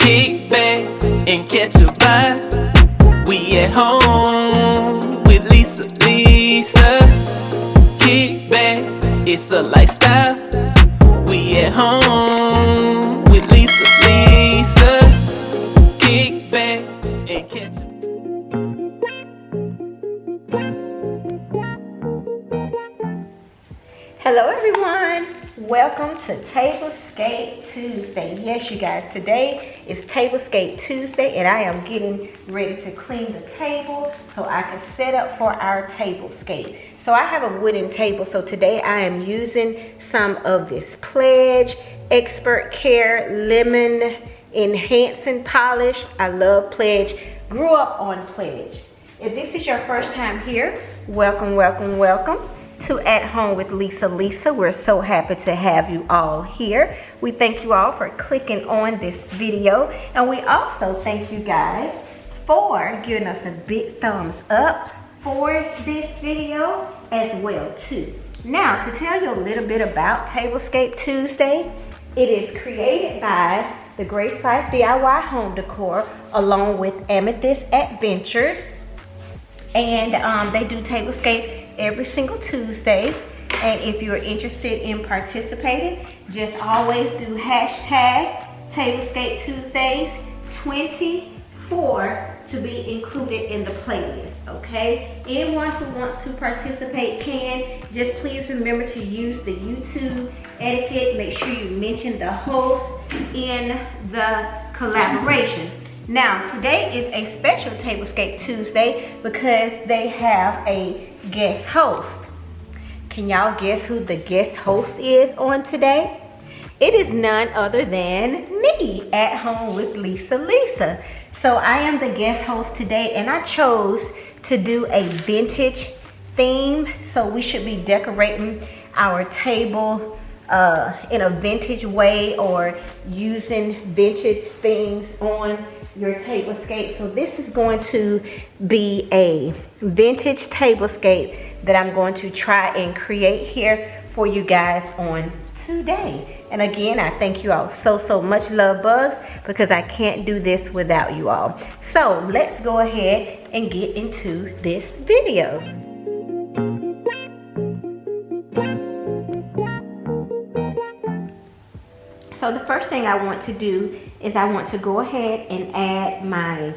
Kick back and catch a vibe. We at home with Lisa. Kick back, it's a lifestyle. We at home with Lisa. Kick back and catch a Hello everyone, welcome to Tablescape Tuesday. Yes, you guys, today is Tablescape Tuesday and I am getting ready to clean the table so I can set up for our tablescape. So I have a wooden table, so today I am using some of this Pledge Expert Care Lemon Enhancing Polish. I love Pledge, grew up on Pledge. If this is your first time here, welcome, welcome, welcome to At Home with Lisa. We're so happy to have you all here. We thank you all for clicking on this video, and we also thank you guys for giving us a big thumbs up for this video as well too. Now, to tell you a little bit about Tablescape Tuesday, it is created by the Grace Life DIY Home Decor along with Amethyst Adventures, and they do Tablescape every single Tuesday. And if you're interested in participating, just always do hashtag Tablescape Tuesdays 24 to be included in the playlist, okay? Anyone who wants to participate can. Just please remember to use the YouTube etiquette. Make sure you mention the host in the collaboration. Now, today is a special Tablescape Tuesday because they have a guest host. Can y'all guess who the guest host is on today? It is none other than me, At Home with Lisa. So I am the guest host today, and I chose to do a vintage theme. So we should be decorating our table in a vintage way, or using vintage things on your tablescape. So this is going to be a vintage tablescape that I'm going to try and create here for you guys on today. And again, I thank you all so much, love bugs, because I can't do this without you all. So let's go ahead and get into this video. So the first thing I want to do is I want to go ahead and add my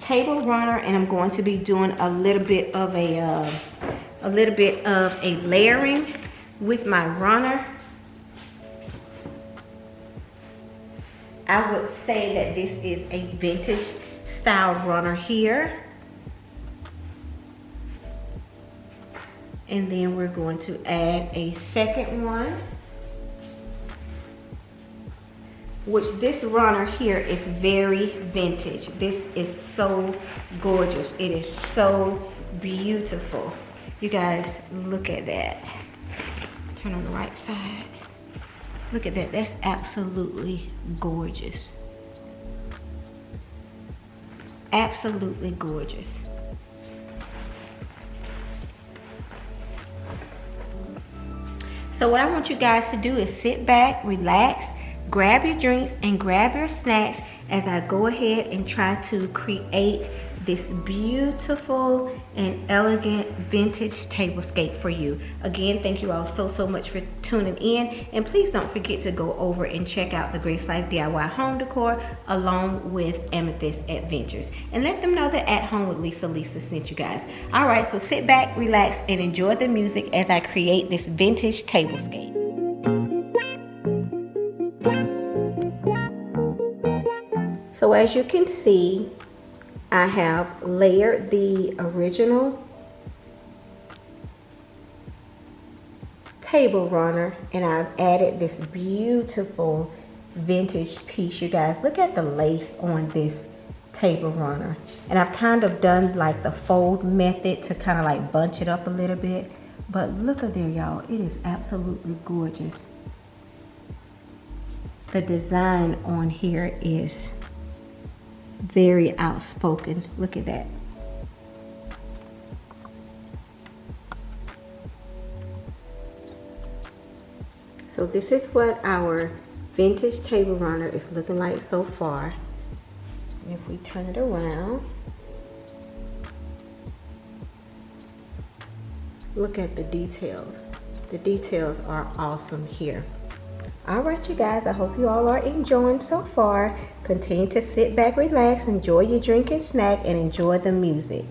table runner, and I'm going to be doing a little bit of a layering with my runner. I would say that this is a vintage style runner here. And then we're going to add a second one, which this runner here is very vintage. This is so gorgeous. It is so beautiful. You guys, look at that. Turn on the right side. Look at that. That's absolutely gorgeous. Absolutely gorgeous. So what I want you guys to do is sit back, relax, grab your drinks and grab your snacks as I go ahead and try to create this beautiful and elegant vintage tablescape for you. Again, thank you all so much for tuning in, and please don't forget to go over and check out the Grace Life DIY Home Decor along with Amethyst Adventures, and let them know that At Home with Lisa sent you guys. All right, so sit back, relax, and enjoy the music as I create this vintage tablescape. So as you can see, I have layered the original table runner, and I've added this beautiful vintage piece. You guys, look at the lace on this table runner. And I've kind of done like the fold method to kind of like bunch it up a little bit. But look at there, y'all. It is absolutely gorgeous. The design on here is very outspoken. Look at that. So this is what our vintage table runner is looking like so far. If we turn it around, look at the details. The details are awesome here. All right, you guys, I hope you all are enjoying so far. Continue to sit back, relax, enjoy your drink and snack, and enjoy the music.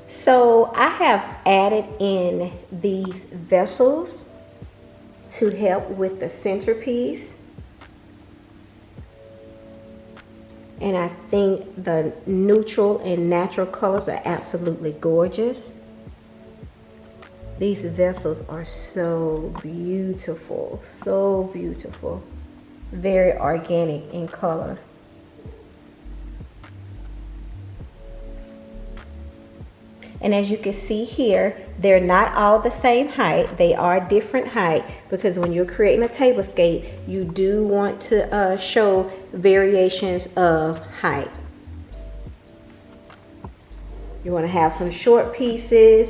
So I have added in these vessels to help with the centerpiece. And I think the neutral and natural colors are absolutely gorgeous. These vessels are so beautiful, so beautiful. Very organic in color. And as you can see here, they're not all the same height. They are different height because when you're creating a tablescape, you do want to show variations of height. You want to have some short pieces,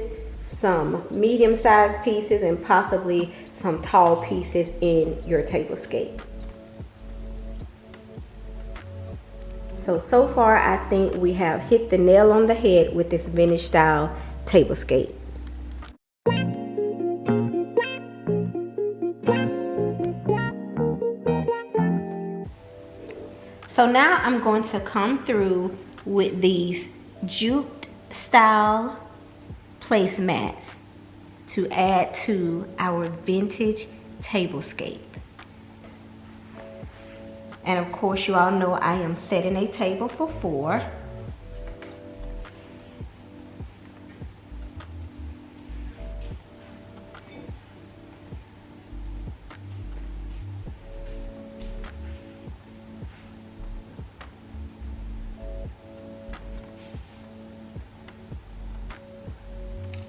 some medium-sized pieces, and possibly some tall pieces in your tablescape. So far I think we have hit the nail on the head with this vintage style tablescape. So now I'm going to come through with these jute style placemats to add to our vintage tablescape. And of course, you all know I am setting a table for 4.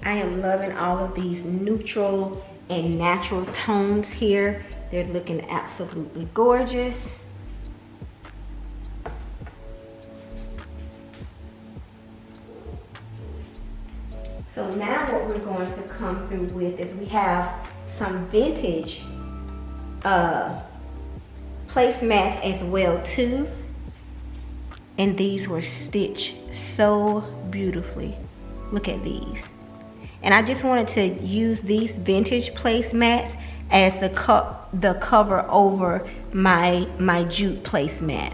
I am loving all of these neutral and natural tones here. They're looking absolutely gorgeous. So now what we're going to come through with is we have some vintage placemats as well too. And these were stitched so beautifully. Look at these. And I just wanted to use these vintage placemats as the cover over my jute placemat,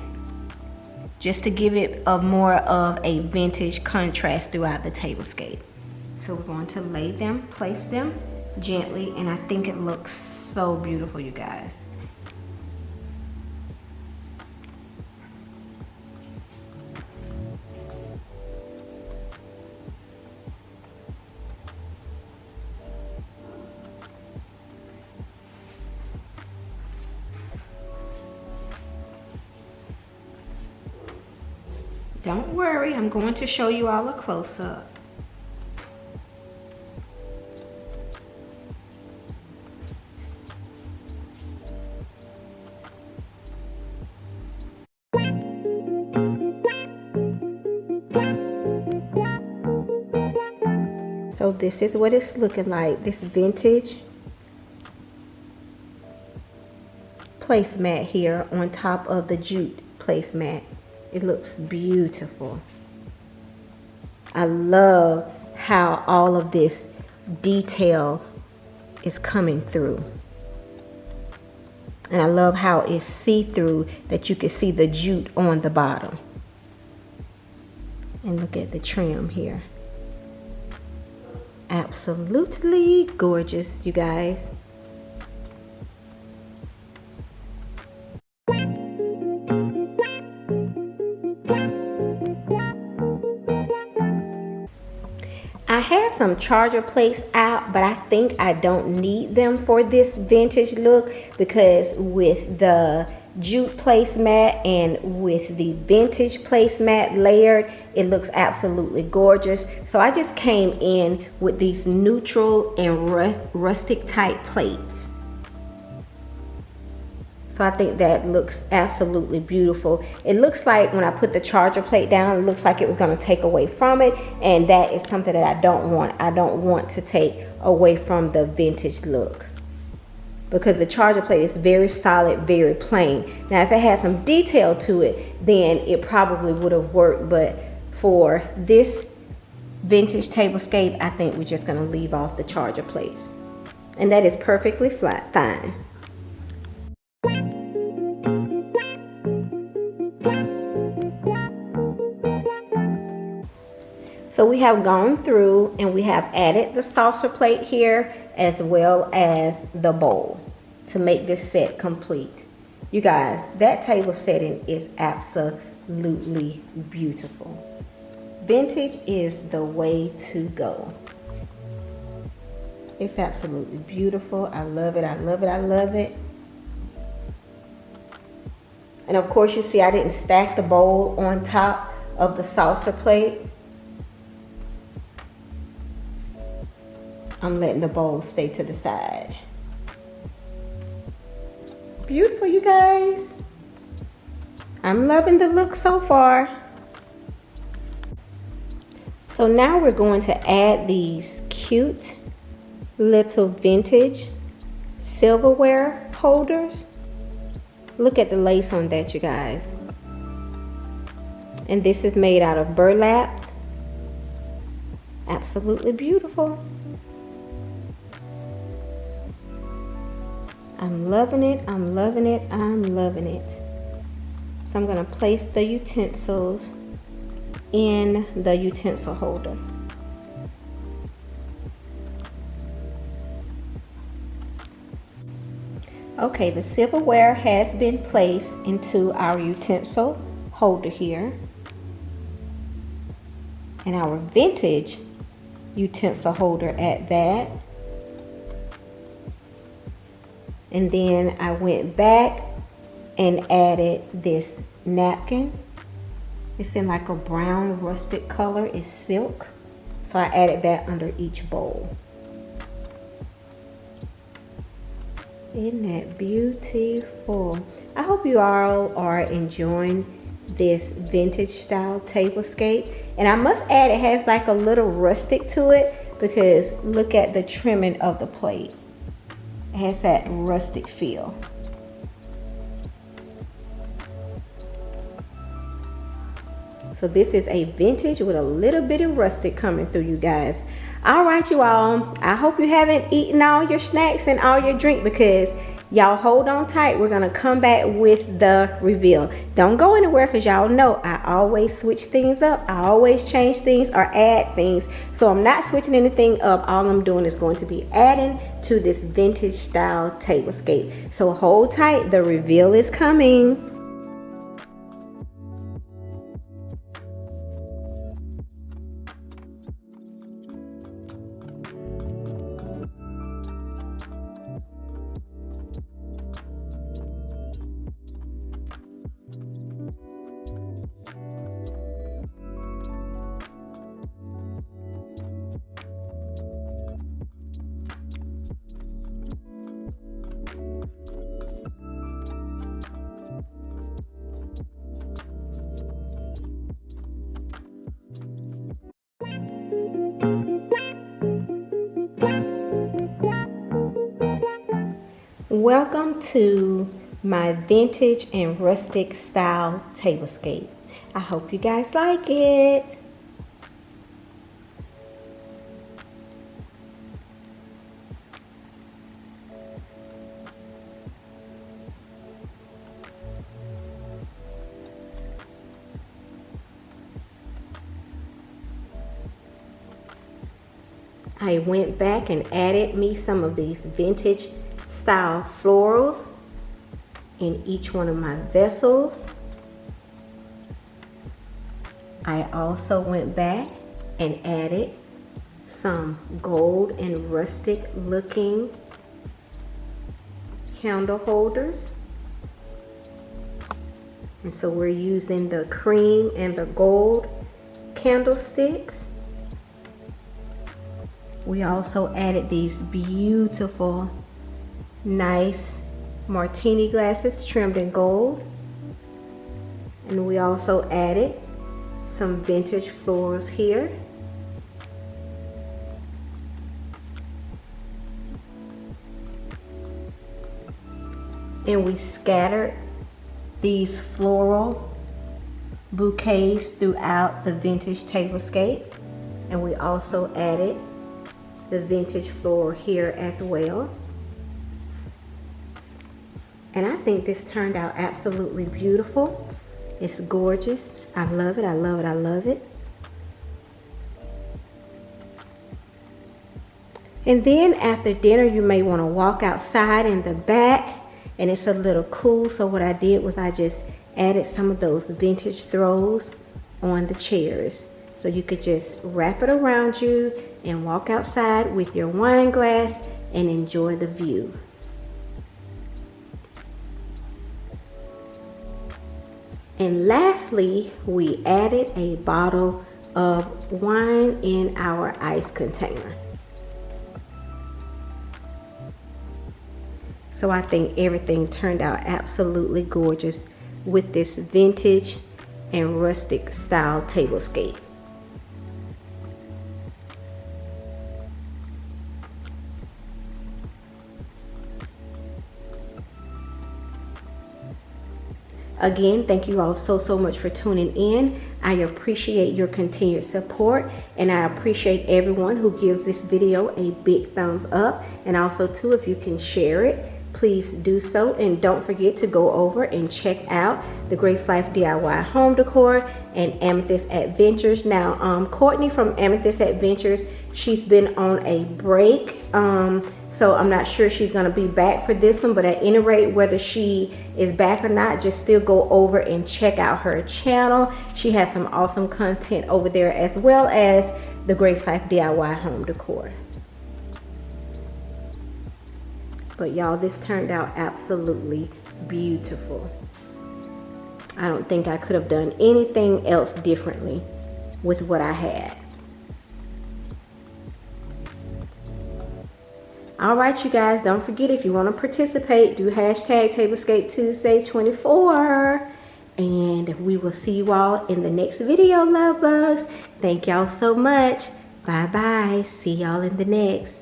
just to give it a more of a vintage contrast throughout the tablescape. So we're going to place them gently, and I think it looks so beautiful, you guys. Don't worry, I'm going to show you all a close-up. So this is what it's looking like, this vintage placemat here on top of the jute placemat. It looks beautiful. I love how all of this detail is coming through. And I love how it's see-through, that you can see the jute on the bottom. And look at the trim here. Absolutely gorgeous, you guys. I had some charger plates out, but I think I don't need them for this vintage look, because with the jute placemat and with the vintage placemat layered, it looks absolutely gorgeous. So I just came in with these neutral and rustic type plates. So I think that looks absolutely beautiful. It looks like when I put the charger plate down, it looks like it was going to take away from it. And that is something that I don't want. I don't want to take away from the vintage look. because the charger plate is very solid, very plain. Now if it had some detail to it, then it probably would have worked, but for this vintage tablescape, I think we're just gonna leave off the charger plates. And that is perfectly fine. So we have gone through and we have added the saucer plate here as well as the bowl to make this set complete. You guys, that table setting is absolutely beautiful. Vintage is the way to go. It's absolutely beautiful. I love it, I love it, I love it. And of course you see I didn't stack the bowl on top of the saucer plate. I'm letting the bowl stay to the side. Beautiful, you guys. I'm loving the look so far. So now we're going to add these cute little vintage silverware holders. Look at the lace on that, you guys. And this is made out of burlap. Absolutely beautiful. I'm loving it, I'm loving it, I'm loving it. So I'm going to place the utensils in the utensil holder. Okay, the silverware has been placed into our utensil holder here. And our vintage utensil holder at that. And then I went back and added this napkin. It's in like a brown rustic color. It's silk. So I added that under each bowl. Isn't that beautiful? I hope you all are enjoying this vintage style tablescape. And I must add, it has like a little rustic to it because look at the trimming of the plate. It has that rustic feel. So this is a vintage with a little bit of rustic coming through, you guys. All right, you all. I hope you haven't eaten all your snacks and all your drink, because y'all hold on tight. We're gonna come back with the reveal. Don't go anywhere, because y'all know I always switch things up. I always change things or add things. So I'm not switching anything up. All I'm doing is going to be adding to this vintage style tablescape. So hold tight, the reveal is coming. Welcome to my vintage and rustic style tablescape. I hope you guys like it. I went back and added me some of these vintage style florals in each one of my vessels. I also went back and added some gold and rustic looking candle holders. And so we're using the cream and the gold candlesticks. We also added these beautiful, nice martini glasses trimmed in gold. And we also added some vintage florals here. and we scattered these floral bouquets throughout the vintage tablescape, and we also added the vintage floral here as well. And I think this turned out absolutely beautiful. It's gorgeous. I love it, I love it, I love it. And then after dinner, you may want to walk outside in the back, and it's a little cool. So what I did was I just added some of those vintage throws on the chairs. So you could just wrap it around you and walk outside with your wine glass and enjoy the view. And lastly, we added a bottle of wine in our ice container. So I think everything turned out absolutely gorgeous with this vintage and rustic style tablescape. Again, thank you all so much for tuning in. I appreciate your continued support, and I appreciate everyone who gives this video a big thumbs up. And also too, if you can share it, please do so. And don't forget to go over and check out the Grace Life DIY Home Decor and Amethyst Adventures. Now, Courtney from Amethyst Adventures, she's been on a break. So I'm not sure she's gonna be back for this one, but at any rate, whether she is back or not, just still go over and check out her channel. She has some awesome content over there, as well as the Grace Life DIY Home Decor. But y'all, this turned out absolutely beautiful. I don't think I could have done anything else differently with what I had. All right, you guys, don't forget, if you want to participate, do hashtag Tablescape Tuesday 24. And we will see you all in the next video, love bugs. Thank y'all so much. Bye-bye. See y'all in the next.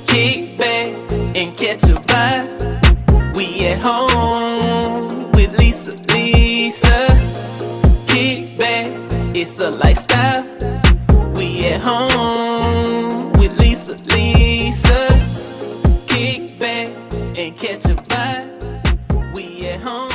Kick back and catch a vibe. We at home with Lisa. Kick back, it's a lifestyle. We at home with Lisa. Kick back and catch a vibe. We at home.